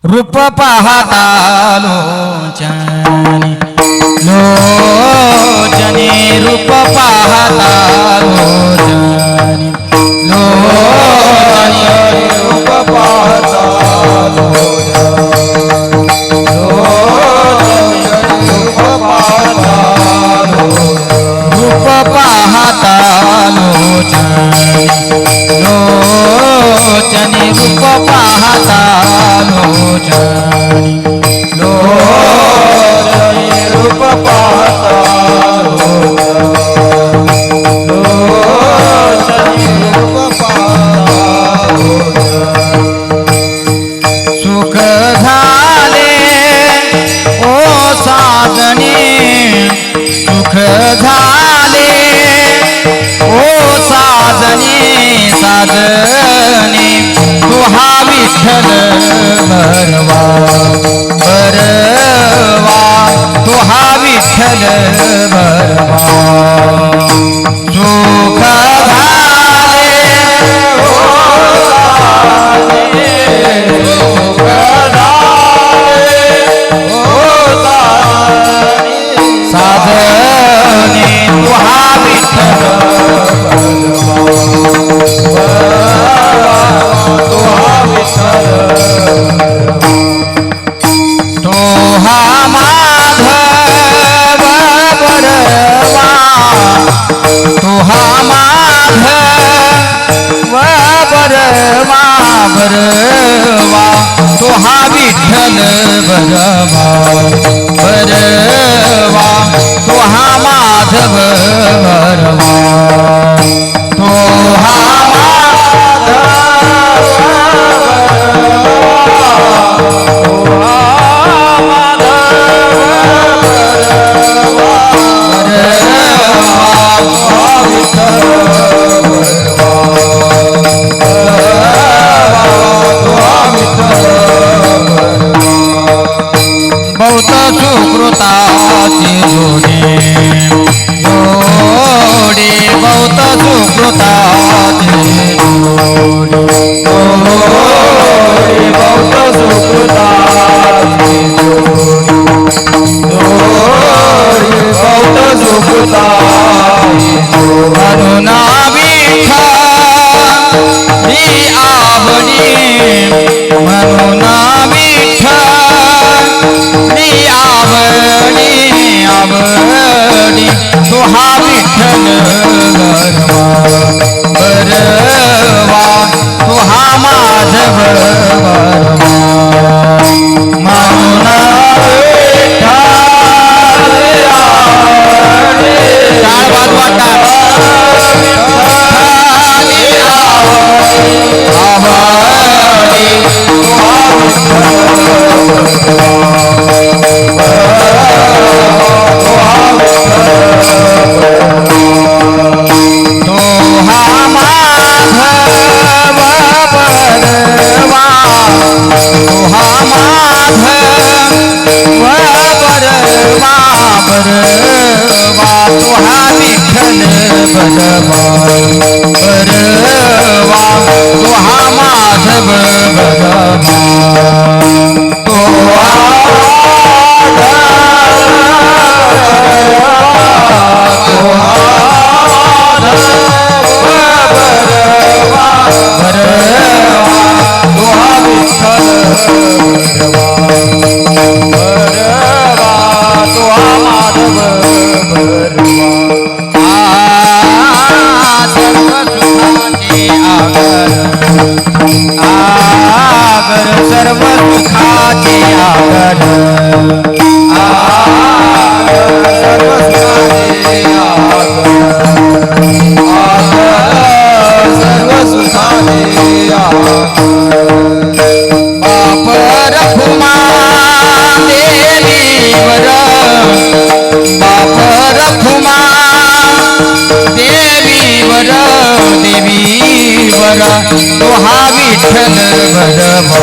रूप पाहता लोचनी लोचनी रूप पाहता लोचनी लोचनी रूप पाहता रूप पाहता लोचनी लोचनी रूप पाहता लोचनी लोचनी रूप पाहता लोचनी रूप पाहता सुख झाले ओ साजनी सुख झाले ओ साजनी साजनी तू हा विठ्ठल बरवा बरवा तू हा विठ्ठल बरवा सुख झाले ओ साजनी तू हा विठ्ठल तो हा माधव बरवा तो हा माधव बरवा बरवा तो हा विठ्ठल बरवा बरवा तो हा माधव बरवा तो हा बहुत सुकृताची जोडी जोडी बहुत सुकृताची जोडी जोडी बहुत सुकृताची जोडी बहुत सुकृताची म्हणून विठ्ठली आवडी म्हणून विठ्ठली आवडी आवडी तो हा विठ्ठल बरवा बरवा तो हा माधव बरवा म्हणून बरवा तो हा विठ्ठल बरवा बरवा तो हा माधव बरवा तो सर्व सुखाचे आगर सर्व सुखाचे सर्व सुखाचे बाप रखुमा देवीवर बाप रखुमा देवीवर देवीवर तो हा विठ्ठल बरवा